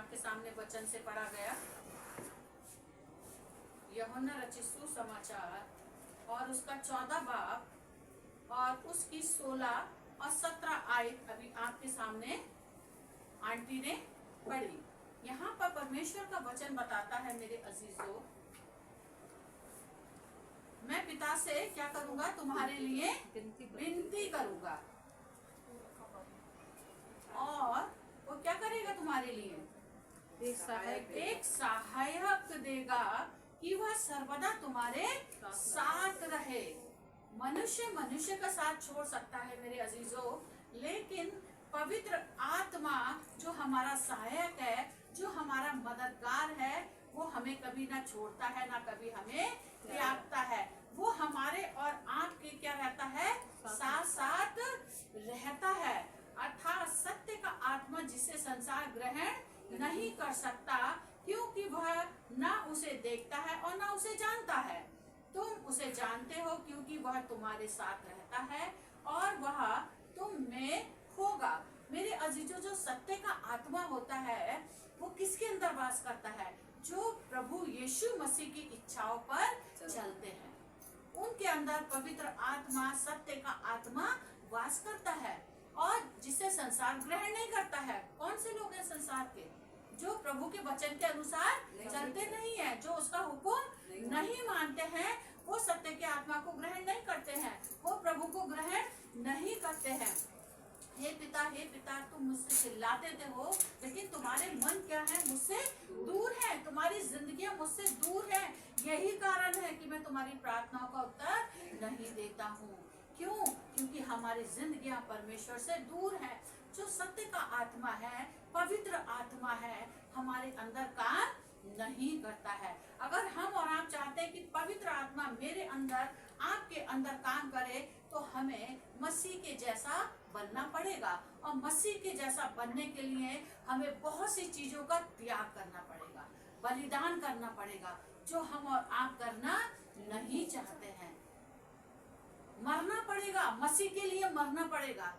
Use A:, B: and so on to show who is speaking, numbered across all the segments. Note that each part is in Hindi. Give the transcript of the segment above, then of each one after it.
A: आपके सामने वचन से पढ़ा गया। यूहन्ना रचित सुसमाचार और उसका 14 बाब और उसकी 16 और 17 आयत अभी आपके सामने आंटी ने पढ़ी। यहाँ पर परमेश्वर का वचन बताता है, मेरे अजीजों, मैं पिता से क्या करूंगा, तुम्हारे लिए विनती करूंगा और वो क्या करेगा तुम्हारे लिए, एक सहायक देगा कि वह सर्वदा तुम्हारे साथ रहे। मनुष्य मनुष्य का साथ छोड़ सकता है मेरे अजीजों, लेकिन पवित्र आत्मा जो हमारा सहायक है, जो हमारा मददगार है, वो हमें कभी ना छोड़ता है ना कभी हमें त्यागता है। वो हमारे और आपके क्या रहता है, साथ साथ रहता है। अर्थात सत्य का आत्मा जिसे संसार ग्रहण नहीं कर सकता, क्योंकि वह ना उसे देखता है और ना उसे जानता है। तुम उसे जानते हो क्योंकि वह तुम्हारे साथ रहता है और वह तुम में होगा। मेरे अजीजों, जो सत्य का आत्मा होता है वो किसके अंदर वास करता है, जो प्रभु यीशु मसीह की इच्छाओं पर चलते हैं, उनके अंदर पवित्र आत्मा, सत्य का आत्मा वास करता है। और जिसे संसार ग्रहण नहीं करता है। कौन से लोग हैं संसार के, जो प्रभु के वचन के अनुसार चलते नहीं है, जो उसका हुक्म नहीं मानते हैं, वो सत्य के आत्मा को ग्रहण नहीं करते हैं, वो प्रभु को ग्रहण नहीं करते हैं। हे पिता, तुम मुझसे चिल्लाते थे हो, लेकिन तुम्हारे मन क्या है, मुझसे दूर है, तुम्हारी जिंदगियां मुझसे दूर है। यही कारण है कि मैं तुम्हारी प्रार्थनाओं का उत्तर नहीं देता हूँ। क्यों? क्योंकि हमारी जिंदगियां परमेश्वर से दूर है। जो सत्य का आत्मा है, पवित्र आत्मा है, हमारे अंदर काम नहीं करता है। अगर हम और आप चाहते हैं कि पवित्र आत्मा मेरे अंदर, आपके अंदर काम करे, तो हमें मसीह के जैसा बनना पड़ेगा। और मसीह के जैसा बनने के लिए हमें बहुत सी चीजों का त्याग करना पड़ेगा, बलिदान करना पड़ेगा, जो हम और आप करना नहीं चाहते हैं। मरना पड़ेगा, मसीह के लिए मरना पड़ेगा।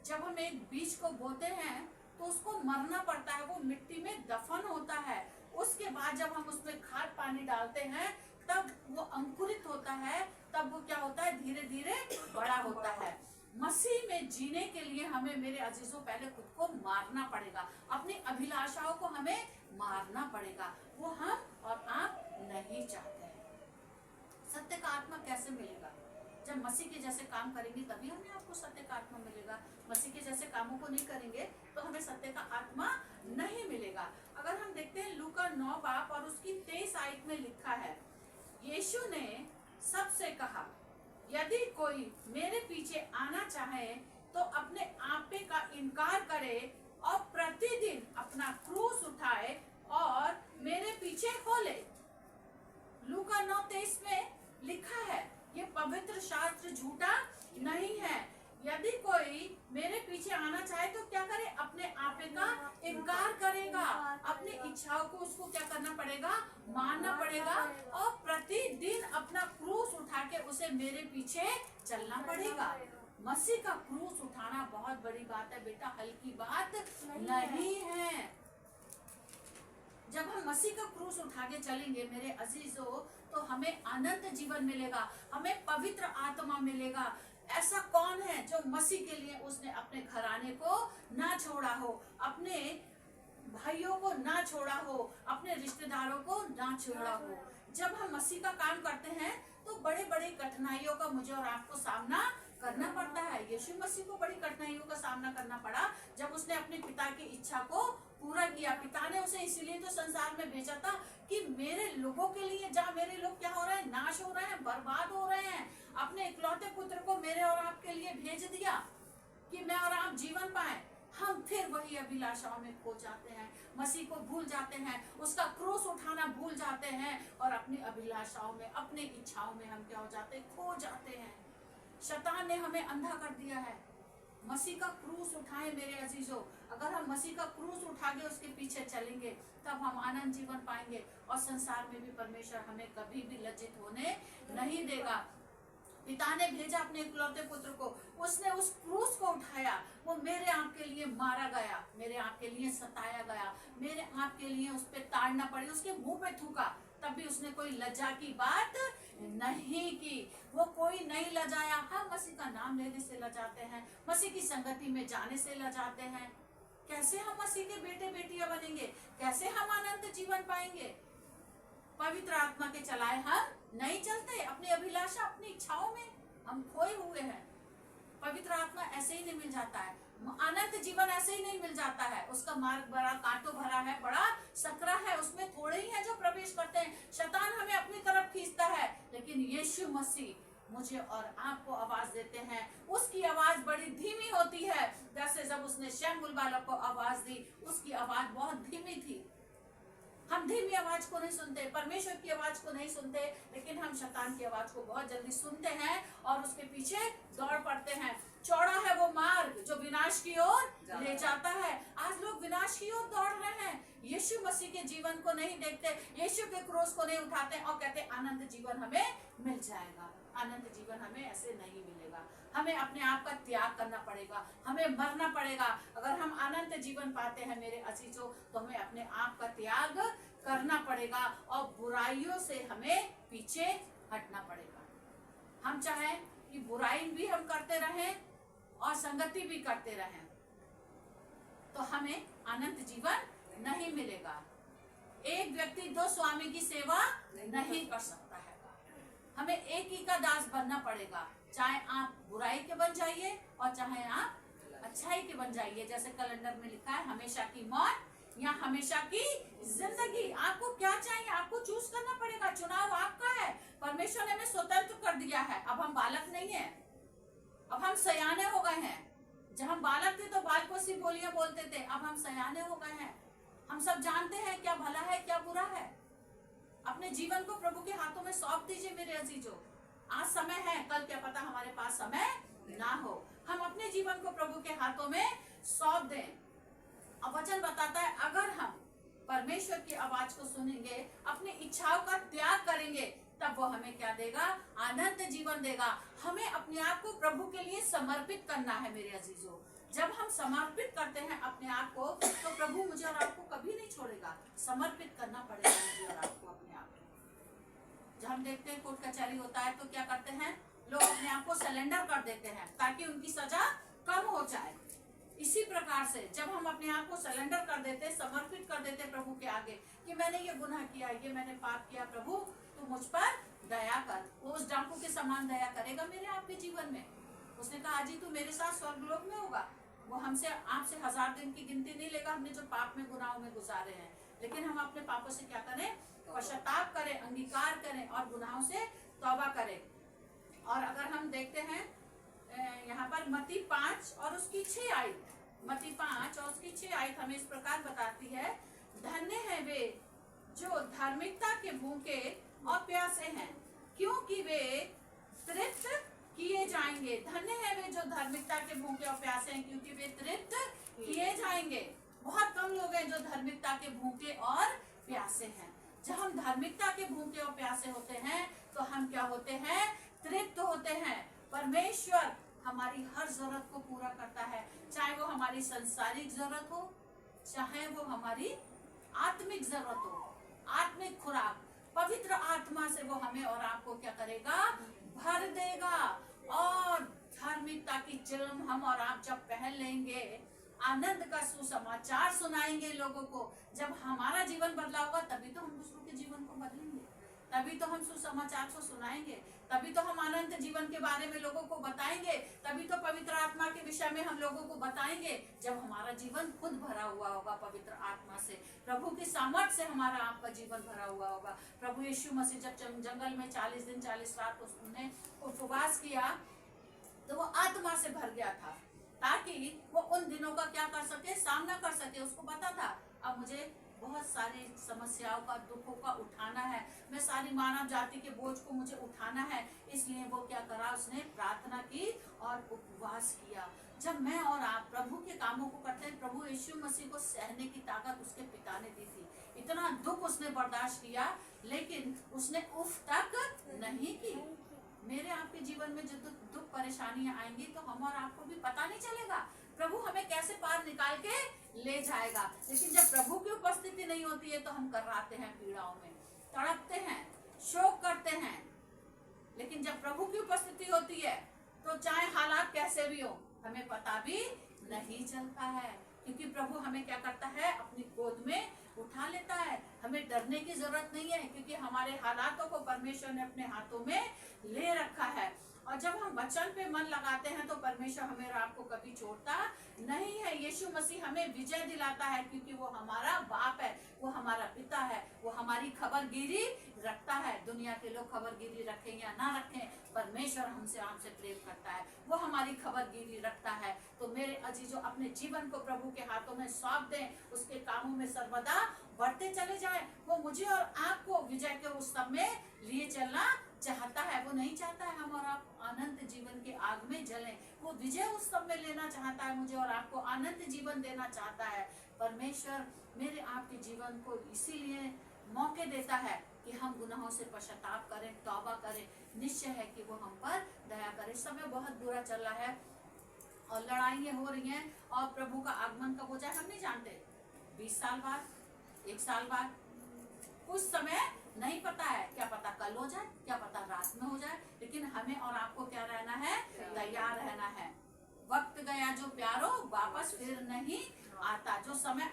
A: जब हम एक बीज को बोते हैं तो उसको मरना पड़ता है, वो मिट्टी में दफन होता है। उसके बाद जब हम उसमें खाद पानी डालते हैं तब वो अंकुरित होता है, तब वो क्या होता है, धीरे धीरे बड़ा होता है। मसीह में जीने के लिए हमें, मेरे अजीजों, पहले खुद को मारना पड़ेगा, अपनी अभिलाषाओं को हमें मारना पड़ेगा। वो हम और आप नहीं चाहते हैं। सत्य का आत्मा कैसे मिलेगा? जब मसीह के जैसे काम करेंगे तभी हमें आपको सत्य का आत्मा मिलेगा। मसीह के जैसे कामों को नहीं करेंगे तो हमें सत्य का आत्मा नहीं मिलेगा। अगर हम देखते हैं लूका 9 बाब और उसकी 23 आयत में लिखा है, यीशु ने सबसे कहा, यदि कोई मेरे पीछे आना चाहे तो अपने आपे का इनकार करे और प्रतिदिन अपना क्रूस उठाए और मेरे पीछे हो ले। लूका 9:23 में लिखा है। ये पवित्र शास्त्र झूठा नहीं है। यदि कोई मेरे पीछे आना चाहे तो क्या करे, अपने आपे का इनकार करेगा, अपनी इच्छाओं को उसको क्या करना पड़ेगा, मानना पड़ेगा और प्रतिदिन अपना क्रूस उठा के उसे मेरे पीछे चलना पड़ेगा। मसीह का क्रूस उठाना बहुत बड़ी बात है बेटा, हल्की बात नहीं है। जब हम मसीह का क्रूस उठा के चलेंगे मेरे अजीजों, तो हमें अनंत जीवन मिलेगा, हमें पवित्र आत्मा मिलेगा। ऐसा कौन है जो मसीह के लिए उसने अपने घराने को ना छोड़ा हो, अपने भाइयों को ना छोड़ा हो, अपने रिश्तेदारों को ना छोड़ा हो। जब हम मसीह का काम करते हैं तो बड़े बड़े कठिनाइयों का मुझे और आपको सामना करना पड़ता है। यीशु मसीह को बड़ी कठिनाइयों का सामना करना पड़ा जब उसने अपने पिता की इच्छा को पूरा किया। पिता ने उसे इसीलिए तो संसार में भेजा था कि मेरे लोगों के लिए, जहाँ मेरे लोग क्या हो रहे हैं, नाश हो रहे हैं, बर्बाद हो रहे हैं, अपने इकलौते पुत्र को मेरे और आपके लिए भेज दिया कि मैं और आप जीवन पाए। हम फिर वही अभिलाषाओं में खो जाते हैं, मसीह को भूल जाते हैं, उसका क्रूस उठाना भूल जाते हैं और अपनी अभिलाषाओं में, अपनी इच्छाओं में हम क्या हो जाते हैं, खो जाते हैं। शैतान ने हमें अंधा कर दिया है। मसीह का क्रूस उठाएं मेरे अजीजों। अगर हम मसीह का क्रूस उठा के उसके पीछे चलेंगे तब हम आनंद जीवन पाएंगे और संसार में भी परमेश्वर हमें कभी भी लज्जित होने नहीं देगा। पिता ने भेजा अपने इकलौते पुत्र को, उसने उस क्रूस को उठाया, वो मेरे आपके लिए मारा गया, मेरे आपके लिए सताया गया, मेरे आपके लिए उस पे ताड़ना पड़ी, उसके मुंह पे थूका, तब भी उसने कोई लज्जा की बात नहीं की, वो कोई नहीं लजाया। हम मसीह का नाम लेने से लजाते हैं, मसीह की संगति में जाने से लजाते हैं। कैसे हम मसीह के बेटे बेटियां बनेंगे, कैसे हम अनंत जीवन पाएंगे? पवित्र आत्मा के चलाए हम नहीं चलते, अपनी अभिलाषा अपनी इच्छाओं में हम खोए हुए हैं। पवित्र आत्मा ऐसे ही नहीं मिल जाता है, अनंत जीवन ऐसे ही नहीं मिल जाता है। उसका मार्ग बड़ा कांटों भरा है, बड़ा सकरा है, उसमें थोड़े ही हैं जो प्रवेश करते हैं। शैतान हमें अपनी तरफ खींचता है, लेकिन यीशु मसीह मुझे और आपको आवाज देते हैं। उसकी आवाज बड़ी धीमी होती है, जैसे जब उसने शमूएल बालक को आवाज दी, उसकी आवाज बहुत धीमी थी। हम धीमी आवाज को नहीं सुनते, परमेश्वर की आवाज को नहीं सुनते, लेकिन हम शैतान की आवाज को बहुत जल्दी सुनते हैं और उसके पीछे दौड़ पड़ते हैं। चौड़ा है वो मार्ग जो विनाश की ओर ले जाता है। आज लोग विनाश की ओर दौड़ रहे हैं, यीशु मसीह के जीवन को नहीं देखते, यीशु के क्रूस को नहीं उठाते और कहते अनंत जीवन हमें मिल जाएगा। अनंत जीवन हमें ऐसे नहीं मिलेगा, हमें अपने आप का त्याग करना पड़ेगा, हमें मरना पड़ेगा। अगर हम अनंत जीवन पाते हैं मेरे अजीजों, तो हमें अपने आप का त्याग करना पड़ेगा और बुराइयों से हमें पीछे हटना पड़ेगा। हम चाहे कि बुराई भी हम करते रहें और संगति भी करते रहें, तो हमें अनंत जीवन नहीं मिलेगा। एक व्यक्ति दो स्वामी की सेवा नहीं कर सकता है, हमें एक ही का दास बनना पड़ेगा। चाहे आप बुराई के बन जाइए और चाहे आप अच्छाई के बन जाइए। जैसे कैलेंडर में लिखा है, हमेशा की मौत या हमेशा की जिंदगी। आपको क्या चाहिए, आपको चूज करना पड़ेगा। चुनाव आपका है, परमेश्वर ने हमें स्वतंत्र कर दिया है। अब हम बालक नहीं है, अब हम सयाने हो गए हैं। जब हम बालक थे तो बालकों सी बोलियां बोलते थे, अब हम सयाने हो गए हैं। हम सब जानते हैं क्या भला है क्या बुरा है। अपने जीवन को प्रभु के हाथों में सौंप दीजिए मेरे अजीजों। आज समय है, कल क्या पता हमारे पास समय ना हो। हम अपने जीवन को प्रभु के हाथों में सौंप दें। अब वचन बताता है, अगर हम परमेश्वर की आवाज को सुनेंगे, अपनी इच्छाओं का त्याग करेंगे, तब वो हमें क्या देगा? अनंत जीवन देगा। हमें अपने आप को प्रभु के लिए समर्पित करना है मेरे अजीजों। जब हम समर्पित करते हैं अपने आप को, तो प्रभु मुझे और आपको कभी नहीं छोड़ेगा। समर्पित करना पड़ेगा मुझे और आपको अपने आप को। जब हम देखते हैं कोर्ट कचहरी होता है तो क्या करते हैं लोग? अपने आप को सरेंडर कर देते हैं ताकि उनकी सजा कम हो जाए। इसी प्रकार से जब हम अपने आप को सरेंडर कर देते, समर्पित कर देते प्रभु के आगे कि मैंने ये गुनाह किया, ये मैंने पाप किया, प्रभु तू मुझ पर दया कर, वो उस डाकू के समान दया करेगा मेरे आपके जीवन में। उसने कहा, अजी तू मेरे साथ स्वर्गलोक में होगा। वो हमसे आपसे 1000 दिन की गिनती नहीं लेगा, हमने जो पाप में गुनाहों में गुजारे हैं। लेकिन हम अपने पापों से क्या करें? पश्चाताप करें, अंगीकार करें और गुनाहों से तौबा करें। और अगर हम देखते हैं यहाँ पर मत्ती 5 और उसकी 6 आयत, मत्ती 5 और उसकी 6 आयत हमें इस प्रकार बताती है, धन्य है वे जो धार्मिकता के भूखे और प्यासे हैं, क्योंकि वे तृप्त किए जाएंगे। धन्य है वे जो धार्मिकता के भूखे और प्यासे हैं, क्योंकि वे तृप्त किए जाएंगे। बहुत कम लोग हैं जो धार्मिकता के भूखे और प्यासे हैं। जब हम धार्मिकता के भूखे और प्यासे होते हैं तो हम क्या होते हैं? तृप्त होते हैं। परमेश्वर हमारी हर जरूरत को पूरा करता है, चाहे वो हमारी संसारिक जरूरत हो, चाहे वो हमारी आत्मिक जरूरत हो। आत्मिक खुराक पवित्र आत्मा से वो हमें और आपको क्या करेगा? भर देगा। और धार्मिकता की चिलम हम और आप जब पहन लेंगे, आनंद का सुसमाचार सुनाएंगे लोगों को। जब हमारा जीवन बदला होगा तभी तो हम दूसरों के जीवन को बदलेंगे, तभी तो हम सुसमाचार को सुनाएंगे, तभी तो हम अनंत जीवन के बारे में लोगों को बताएंगे, तभी तो पवित्र आत्मा के विषय में हम लोगों को बताएंगे। जब हमारा जीवन खुद भरा हुआ होगा पवित्र आत्मा से, प्रभु की सामर्थ से हमारा आपका जीवन भरा हुआ होगा। प्रभु यीशु मसीह जब जंगल में 40 दिन 40 रात उसने उपवास किया तो वो आत्मा से भर गया था, ताकि वो उन दिनों का क्या कर सके? सामना कर सके। उसको पता था अब मुझे बहुत सारी समस्याओं का, दुखों का उठाना है, मैं सारी मानव जाति के बोझ को मुझे उठाना है। इसलिए वो क्या करा? उसने प्रार्थना की और उपवास किया। जब मैं और आप प्रभु के कामों को करते हैं, प्रभु यीशु मसीह को सहने की ताकत उसके पिता ने दी थी। इतना दुख उसने बर्दाश्त किया, लेकिन उसने उफ तक नहीं की। मेरे आपके जीवन में जो दुख परेशानियां आएंगी तो हम और आपको भी पता नहीं चलेगा प्रभु हमें कैसे पार निकाल के ले जाएगा। लेकिन जब प्रभु की उपस्थिति नहीं होती है तो हम कर्राते हैं, पीड़ाओं में तड़पते हैं, शोक करते हैं। लेकिन जब प्रभु की उपस्थिति होती है तो चाहे हालात कैसे भी हो हमें पता भी नहीं चलता है, क्योंकि प्रभु हमें क्या करता है, अपनी गोद में उठा लेता है। हमें डरने की जरूरत नहीं है, क्योंकि हमारे हालातों को परमेश्वर ने अपने हाथों में ले रखा है। और जब हम वचन पे मन लगाते हैं तो परमेश्वर हमें और आपको कभी छोड़ता नहीं है। यीशु मसीह हमें विजय दिलाता है, क्योंकि वो हमारा बाप है, वो हमारा पिता है, वो हमारी खबरगिरी रखता है। दुनिया के लोग खबरगिरी रखें या ना रखें, परमेश्वर हमसे आपसे प्रेम करता है, वो हमारी खबरगिरी रखता है। तो मेरे अजीजों, अपने जीवन को प्रभु के हाथों में सौंप दें, उसके कामों में सर्वदा बढ़ते चले जाएं। वो मुझे और आपको विजय के उस सब में लिए चलना चाहता है। वो नहीं चाहता है हम और आप अनंत जीवन के आग में जलें। वो विजय उस सब में लेना चाहता है, मुझे और आपको अनंत जीवन देना चाहता है। परमेश्वर मेरे आपके जीवन को इसीलिए मौके देता है कि हम गुनाहों से पश्चाताप करें, तौबा करें। निश्चय है कि वो हम पर दया करे। समय बहुत बुरा चल रहा है और लड़ाइयाँ हो रही हैं, और प्रभु का आगमन कब हो जाए हम नहीं जानते। 20 साल बाद, 1 साल बाद, कुछ समय नहीं पता है। क्या पता कल हो जाए, क्या पता रात में हो जाए। लेकिन हमें और आपको क्या रहना है, तैयार रहना है। वक्त गया जो प्यारो वापस फिर नहीं आता। जो समय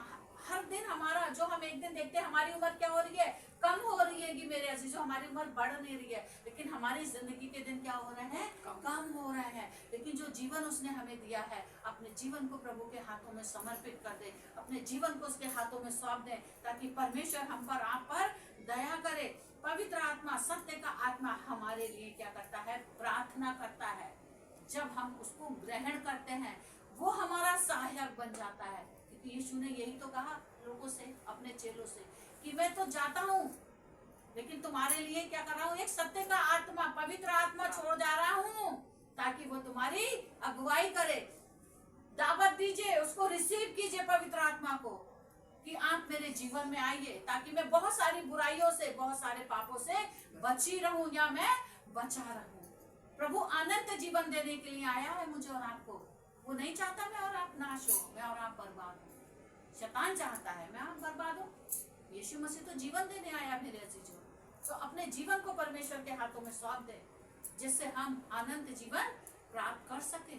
A: हर दिन हमारा, जो हम एक दिन देखते हैं हमारी उम्र क्या हो रही है, कम हो रही है कि मेरे अजीजों हमारी उम्र बढ़ नहीं रही है, लेकिन हमारी जिंदगी के दिन क्या हो रहे हैं, कम हो रहे हैं। लेकिन जो जीवन उसने हमें दिया है, अपने जीवन को प्रभु के हाथों में समर्पित कर दे, अपने जीवन को उसके हाथों में सौंप दे, ताकि परमेश्वर हम पर, आप पर दया करे। पवित्र आत्मा, सत्य का आत्मा हमारे लिए क्या करता है, प्रार्थना करता है। जब हम उसको ग्रहण करते हैं वो हमारा सहायक बन जाता है, क्योंकि यीशु ने यही तो कहा लोगों से, अपने चेलों से, कि मैं तो जाता हूँ लेकिन तुम्हारे लिए क्या कर रहा हूँ, एक सत्य का आत्मा, पवित्र आत्मा छोड़ जा रहा हूँ, ताकि वो तुम्हारी अगुवाई करे। दावत दीजिए, उसको रिसीव कीजिए पवित्र आत्मा को, कि आप मेरे जीवन में आइए, ताकि मैं बहुत सारी बुराइयों से, बहुत सारे पापों से बची रहूं, या मैं बचा रहूं। प्रभु अनंत जीवन देने के लिए आया है मुझे और आपको। वो नहीं चाहता मैं और आप नाश हो, मैं और आप बर्बाद हो। शैतान चाहता है मैं आप बर्बाद हो। यीशु मसीह तो जीवन देने आया मेरे अजीजों। तो अपने जीवन को परमेश्वर के हाथों में सौंप दे, जिससे हम अनंत जीवन प्राप्त कर सके।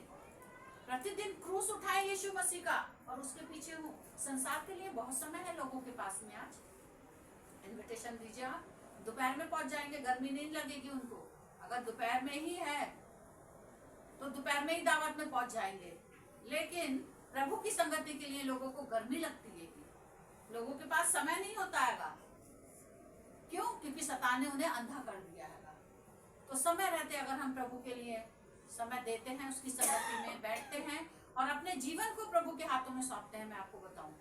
A: प्रतिदिन क्रूस उठाए यीशु मसीह का और उसके पीछे हूँ। संसार के लिए बहुत समय है लोगों के पास में। आज इनविटेशन दीजिए, आप दोपहर में पहुंच जाएंगे, गर्मी नहीं लगेगी उनको। अगर दोपहर में ही है तो दोपहर में ही दावत में पहुंच जाएंगे। लेकिन प्रभु की संगति के लिए लोगों को गर्मी लगती है, लोगों के पास समय नहीं होता है। क्यों? क्योंकि शैतान ने उन्हें अंधा कर दिया है। तो समय रहते अगर हम प्रभु के लिए समय देते हैं, उसकी संगति में बैठते हैं और अपने जीवन को प्रभु के हाथों में सौंपते हैं, मैं आपको बताऊं,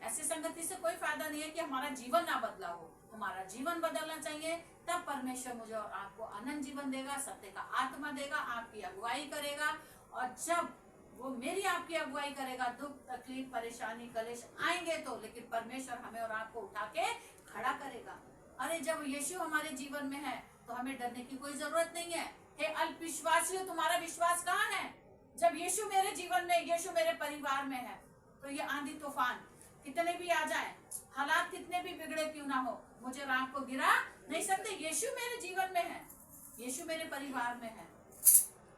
A: ऐसी संगति से कोई फायदा नहीं है कि हमारा जीवन ना बदला हो। हमारा जीवन बदलना चाहिए, तब परमेश्वर मुझे और आपको अनंत जीवन देगा, सत्य का आत्मा देगा, आपकी अगुवाई करेगा। और जब वो मेरी आपकी अगुवाई करेगा, दुख, तकलीफ, परेशानी, कलेश आएंगे तो, लेकिन परमेश्वर हमें और आपको उठा के खड़ा करेगा। अरे जब यीशु हमारे जीवन में है तो हमें डरने की कोई जरूरत नहीं है। हे अल्पविश्वासियों, तुम्हारा विश्वास कहाँ है? जब यीशु मेरे जीवन में, यीशु मेरे परिवार में है, तो ये आंधी तूफान कितने भी आ जाए, हालात कितने भी बिगड़े क्यों ना हो, मुझे और आपको गिरा नहीं सकते। यीशु मेरे जीवन में है, यीशु मेरे परिवार में है,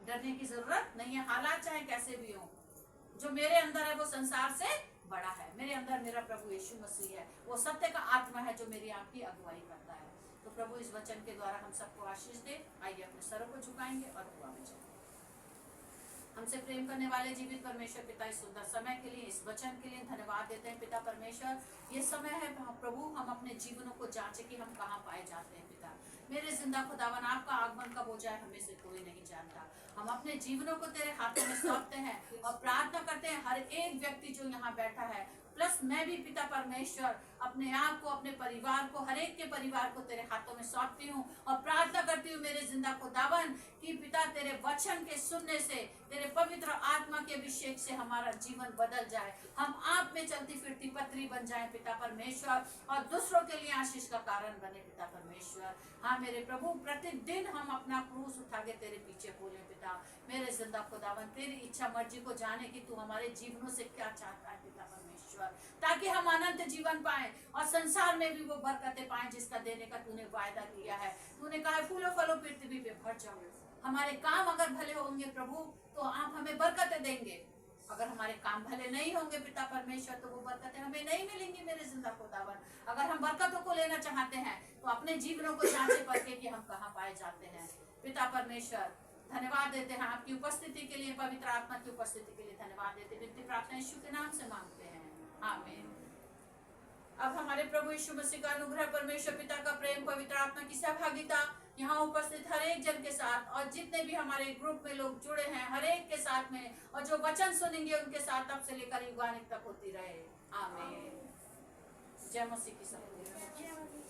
A: डरने की जरूरत नहीं है। हालात चाहे कैसे भी हो, जो मेरे अंदर है वो संसार से बड़ा है। मेरे अंदर मेरा प्रभु यीशु मसीह है, वो सत्य का आत्मा है जो मेरी आपकी अगुवाई करता है। तो प्रभु इस वचन के द्वारा हम सबको आशीष दे। आइए अपने सरों को झुकाएंगे और दुआ में चलेंगे। हमसे प्रेम करने वाले जीवित परमेश्वर पिता, इस सुंदर समय के लिए, इस वचन के लिए धन्यवाद देते हैं पिता परमेश्वर। ये समय है प्रभु, हम अपने जीवनों को जांचे कि हम कहाँ पाए जाते हैं। पिता मेरे जिंदा खुदावन, आपका आगमन कब हो जाए हमें से कोई नहीं जानता। हम अपने जीवनों को तेरे हाथों में सौंपते हैं और प्रार्थना करते हैं हर एक व्यक्ति जो यहाँ बैठा है, प्लस मैं भी पिता परमेश्वर अपने आप को, अपने परिवार को, हर एक के परिवार को तेरे हाथों में सौंपती हूँ और प्रार्थना करती हूँ मेरे जिंदा खुदावन कि पिता तेरे तेरे वचन के सुनने से, तेरे पवित्र आत्मा के अभिषेक से हमारा जीवन बदल जाए, हम आप में चलती फिरती पत्री बन जाए पिता परमेश्वर, और दूसरों के लिए आशीष का कारण बने पिता परमेश्वर। हाँ मेरे प्रभु, प्रतिदिन हम अपना क्रूस उठा के तेरे पीछे बोले पिता मेरे जिंदा खुदावन, तेरी इच्छा मर्जी को जाने की तू हमारे जीवनों से क्या चाहता है पिता परमेश्वर, ताकि हम अनंत जीवन पाए और संसार में भी वो बरकतें पाए जिसका देने का तूने वायदा किया है। तूने कहा फूलों फलों पृथ्वी पे भर जाओ। हमारे काम अगर भले होंगे प्रभु तो आप हमें बरकतें देंगे, अगर हमारे काम भले नहीं होंगे पिता परमेश्वर तो वो बरकतें हमें नहीं मिलेंगी मेरे जिंदा खुदावन। अगर हम बरकतों को लेना चाहते हैं तो अपने जीवनों को जांचे परखे कि हम कहाँ पाए जाते हैं पिता परमेश्वर। धन्यवाद देते हैं आपकी उपस्थिति के लिए, पवित्र आत्मा की उपस्थिति के लिए धन्यवाद देते हैं। विनती प्रार्थना यीशु के नाम से मांगते हैं, आमीन। अब हमारे प्रभु यीशु मसीह का अनुग्रह, परमेश्वर पिता का प्रेम, पवित्र आत्मा की सहभागिता यहाँ उपस्थित हर एक जन के साथ और जितने भी हमारे ग्रुप में लोग जुड़े हैं हर एक के साथ में, और जो वचन सुनेंगे उनके साथ अब से लेकर युगानिक तक होती रहे, आमीन। जय मसीह की सब।